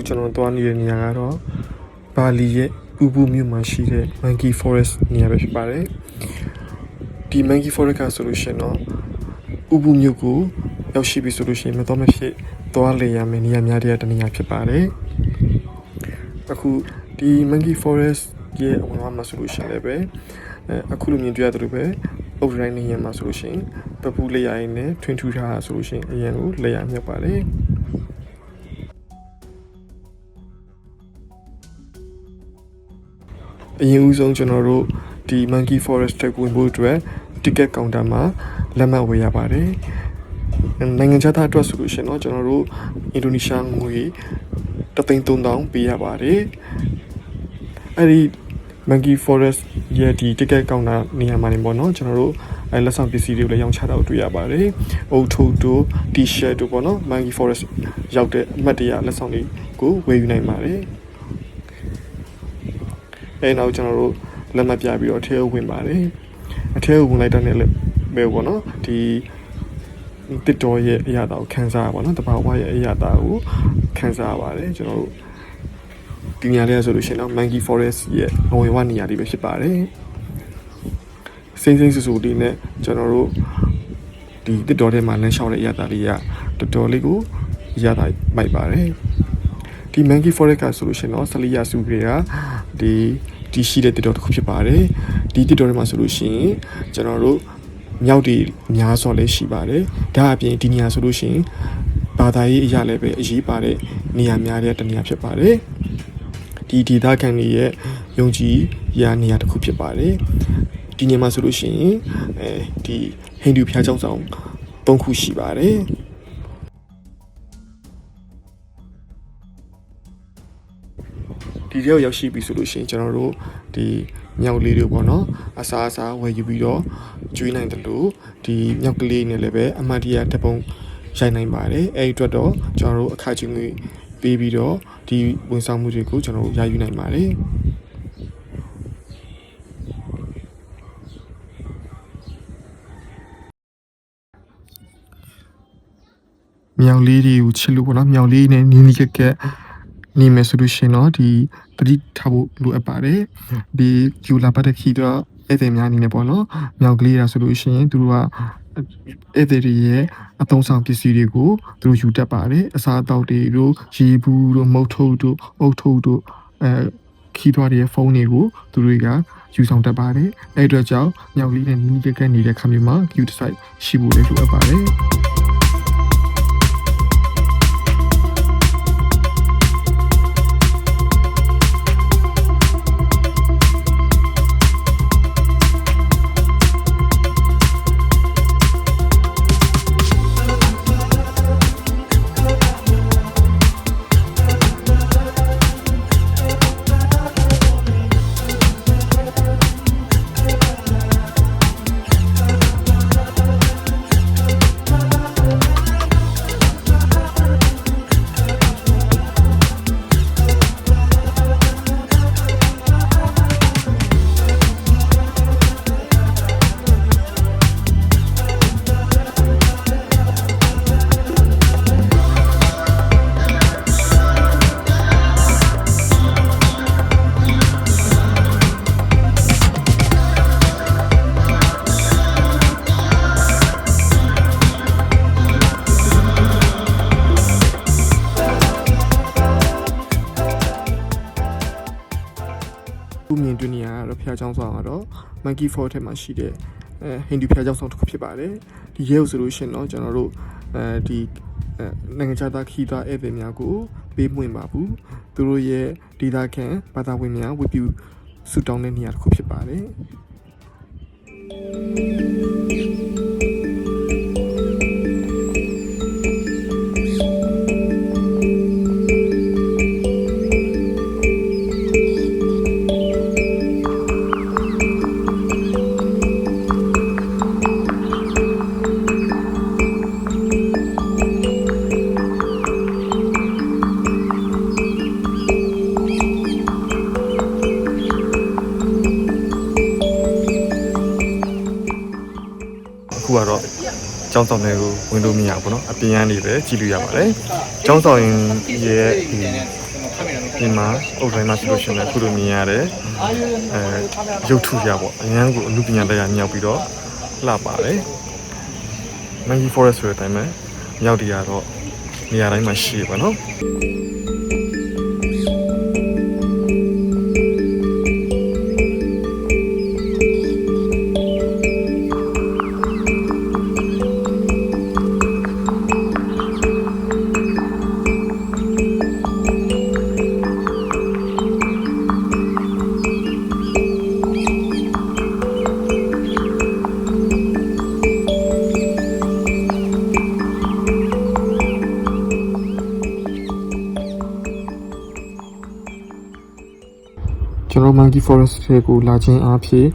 ကျွန်တော်သွားနေတဲ့နေရာကတော့ဘာလီရဲ့ပူပူမြို့မှာရှိတဲ့ Monkey Forest နေရာပဲဖြစ်ပါတယ်ဒီ Monkey Forest ကဆိုလို့ရှိရင်တော့ပူပူမြို့ကိုရောက်ရှိပြီဆိုလို့ရှိရင်မတော်မဖြစ်သွားလေရမယ့်နေရာများတဲ့တနေရာဖြစ်ပါတယ်အခုဒီ Monkey Forest ရဲ့အဝင်မှာဆိုလို့ရှိရင်လည်းပဲအခုလိုမြင်တွေ့ရသလိုပဲအုတ်ရိုင်းနေရမှာဆိုလို့ရှိရင်ပပူလေးရရင်နဲ့ထွင်ထူထားတာဆိုလို့ရှိရင်အရင်ကိုလေရမြတ်ပါတယ်အရင်ဦးဆုံးကျွန်တော်တို့ဒီ Monkey Forest တက်ဝင်ဖို့အတွက် ticket counter မှာလက်မှတ်ဝယ်ရပါတယ်နိုင်ငံခြားသားအတွက်ဆိုလို့ရှိရင်တော့ကျွန်တော်တို့အင်ဒိုနီးရှားငွေ3,300ပေးရပါတယ်အဲ့ဒီ Monkey Forest ရဲ့ဒီ ticket counter နေရာမှာနေပေါ့နော်ကျွန်တော်တို့လက်ဆောင်ပစ္စည်းတွေကိုလည်းရောင်းချတာကိုတွေ့ရပါတယ်။အုတ်ထုပ်တို့ T-shirt တို့ပေါ့နော် Monkey Forest ရောက်တဲ့အမှတ်တရလက်ဆောင်တွေကိုဝယ်ယူနိုင်ပါတယ်။အဲနောက်ကျွန်တော်တို့လက်မှတ်ပြပြီးတော့အထဲကိုဝင်ပါတယ်။အထဲကိုဝင်လိုက်တဲ့လည်းပဲပေါ့နော်ဒီတစ်တော်ရဲ့အရာတာကိုခန်းစားရပါတော့တဘာဝရဲ့အရာတာကိုခန်းစားရပါတယ်ကျွန်တော်တို့ဒီနေရာလေးဆိုလို့ရှိရင်တော့ Monkey Forest ရဲ့အဝင်ဝနေရာလေးပဲဖြစ်ပါတယ်စိမ့်ဆူလေးနဲ့ကျွန်တော်တို့ဒီတစ်တော်ထဲမှာလမ်းလျှောက်တဲ့အရာတာလေးကတော်တော်လေးကိုအရာတာမိုက်ပါတယ်ဒီ Monkey Forest ကဆိုလို့ရှိရင်တော့ဆလီယာစုတွေကဒီရှိတဲ့တစ်တော်တစ်ခုဖြစ်ပါတယ်ဒီတစ်တော်ထဲမှာဆိုလို့ရှိရင်ကျွန်တော်တို့မြောက်တွေများစွာလည်းရှိပါတယ်ဒါအပြင်ဒီနေရာဆိုလို့ရှိရင်ဘာသာရေးအရာလည်းပဲအရေးပါတဲ့နေရာများတဲ့တနေရာဖြစ်ပါတယ်ဒီဒေသခံတွေရဲ့ယုံကြည်ရာနေရာတစ်ခုဖြစ်ပါတယ်ဒီနေရာမှာဆိုလို့ရှိရင်ဒီဟိန္ဒူဘုရားကျောင်းဆောင်3ခုရှိပါတယ်ဒီရောက်ရှိပြီဆိုလို့ရှိရင်ကျွန်တော်တို့ဒီမြောက်လေးတွေပေါ့နော်အစားဝယ်ယူပြီးတော့ကျွေးနိုင်တယ်လို့ဒီမြောက်ကလေးနဲ့လည်းပဲအမှတ်တရတစ်ပုံရိုက်နိုင်ပါတယ်အဲ့ဒီအတွက်တော့ကျွန်တော်တို့အခကြေးငွေပေးပြီးတော့ဒီဝန်ဆောင်မှုတွေကိုကျွန်တော်တို့ရယူနိုင်ပါတယ်မြောက်လေးတွေကိုချစ်လို့ပေါ့နော်မြောက်လေးနဲ့နီးနီးကက်နေမယ်ဆိုလို့ရှိရင်တော့ဒီတတိထားဖို့လိုအပ်ပါတယ်ဒီယူလာပတ်တဲ့ခီတော့အဲ့ဒီများအနေနဲ့ပေါ့နော်မြောက်ကလေးရဆိုလို့ရှိရင်သူတို့ကအဲ့ဒီရဲ့အသုံးဆောင်ပစ္စည်းတွေကိုသူတို့ယူတတ်ပါတယ်အစားအသောက်တွေတို့ရေဘူးတို့မုတ်ထုတ်တို့အုတ်ထုတ်တို့ခီးသွားတဲ့ဖုန်းတွေကိုသူတွေကယူဆောင်တတ်ပါတယ်အဲ့အတွက်ကြောင့်မြောက်ကလေးနဲ့နီးကက်နေတဲ့ခါမျိုးမှာ cute site ရှိဖို့လည်းလိုအပ်ပါတယ်မြင်တွေ့နေရတော့ဖျားချောင်းဆောင်ကတော့ Monkey Forest ထဲမှာရှိတဲ့ဟိန္ဒူဖျားချောင်းဆောင်တစ်ခုဖြစ်ပါတယ်ဒီရဲကိုဆိုလို့ရှိရင်တော့ကျွန်တော်တို့ဒီနိုင်ငံခြားသားခီးသားဧည့်သည်များကိုပေးမွင့်ပါဘူးသူတို့ရဲ့ဒေသခံဘာသာဝင်များဝတ်ပြုဆုတောင်းတဲ့နေရာတစ်ခုဖြစ်ပါတယ်ခုကတော့ကျောင်းဆောင်တွေကိုဝင်လို့မရဘူးเนาะအပြင်ကနေပဲကြည့်လို့ရပါတယ်ကျောင်းဆောင်ရဲ့ ဒီမှာအုတ်တိုင်းမှာဆိုလို့ရှိရင်အခုလိုမြင်ရတယ်ရုပ်ထုရပေါ့အញ្ញမ်းကိုအမှုပညာတရားမြောက်ပြီးတော့လှပါတယ် Monkey Forest ဆိုတဲ့အတိုင်းပဲမြောက်တရတော့နေရာတိုင်းမှာရှိပါနော်ကျွန်တော် Monkey Forest ကိုလာခြင်းအားဖြင့်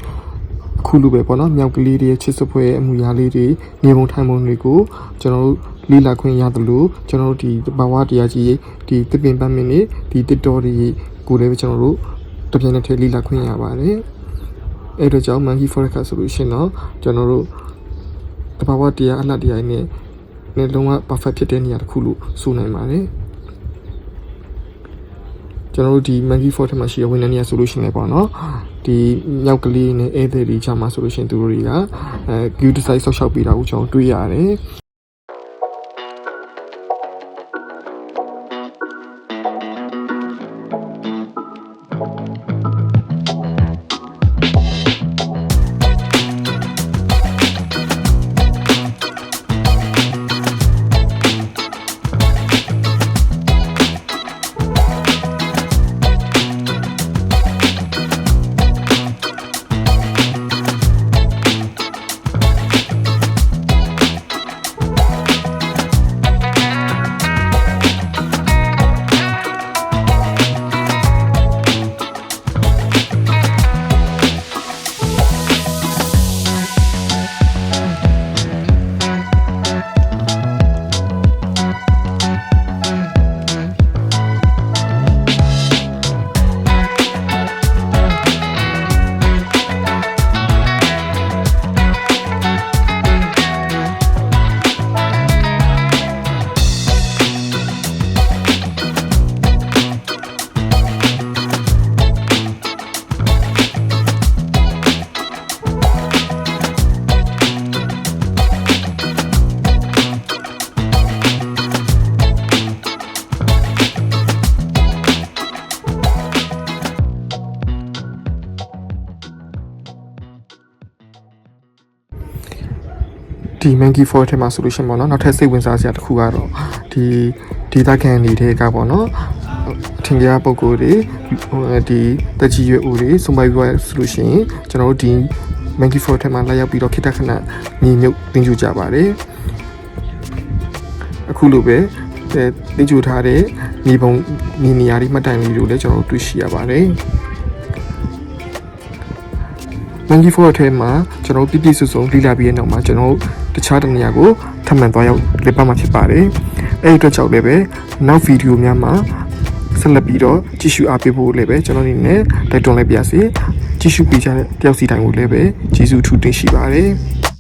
အခုလိုပဲပေါ့နော်မြောက်ကလေးတွေချစ်စပွဲအမှုရာလေးတွေနေပုံထိုင်ပုံတွေကိုကျွန်တော်တို့လေ့လာခွင့်ရတယ်လို့ကျွန်တော်တို့ဒီဘာဝတရားကြီးဒီတပင်ပန်းမင်းနေဒီတစ်တော်တွေကိုလည်းကျွန်တော်တို့တပြိုင်နက်တည်းလေ့လာခွင့်ရပါတယ်အဲ့တော့ကြောင့် Monkey Forest ဆိုလို့ရှိရင်တော့ကျွန်တော်တို့တဘာဝတရားအလှတရားနဲ့လုံးဝ perfect ဖြစ်တဲ့နေရာတစ်ခုလို့ဆိုနိုင်ပါတယ်ကျွန်တော်တို့ဒီ Monkey Fort ထဲမှာရှိရဝန်ထမ်းတွေကဆိုလို့ရှိရင်လည်းပေါ့နော်ဒီမြောက်ကလေးနဲ့ဧည့်သည်တွေချမှာဆိုလို့ရှိရင်သူတို့တွေက queue design ဆောက်ရှောက်ပေးတာကိုကျွန်တော်တွေ့ရတယ်ဒီ Monkey Fort ထဲမှာဆိုလို့ရှိရင်ပေါ့နော်နောက်ထပ်စိတ်ဝင်စားစရာတစ်ခုကတော့ဒီဒေသခံတွေကပေါ့နော်ထင်ကြပုံကိုယ်တွေဒီတက်ကြီးရွယ်ဦးတွေစုံပိုက်ရွယ်ဆိုလို့ရှိရင်ကျွန်တော်တို့ဒီ Monkey Fort ထဲမှာလာရောက်ပြီးတော့ခိတ္တခဏညီမြုပ်သင်ယူကြပါတယ်အခုလိုပဲသင်ယူထားတဲ့ညီပုံညီနေရာတွေမှတ်တိုင်လေးတွေလည်းကျွန်တော်တို့တွေ့ရှိရပါတယ်Monkey Fort ထဲမှာကျွန်တော်ပြည့်ပြည့်စုံစုံလေ့လာပြီးတဲ့နောက်မှာကျွန်တော်တခြားတနေရာကိုထပ်မံသွားရောက်လေ့ပတ်မှာဖြစ်ပါတယ်။အဲ့ဒီအတွက်ကြောင့်လည်းပဲနောက်ဗီဒီယိုများမှာဆက်လက်ပြီးတော့ကြည့်ရှုအားပေးဖို့လည်းပဲကျွန်တော်အနေနဲ့တိုက်တွန်းလိုက်ပါရစေ။ကြည့်ရှုပေးကြတဲ့တယောက်စီတိုင်းကိုလည်းပဲကျေးဇူးအထူးတင်ရှိပါတယ်။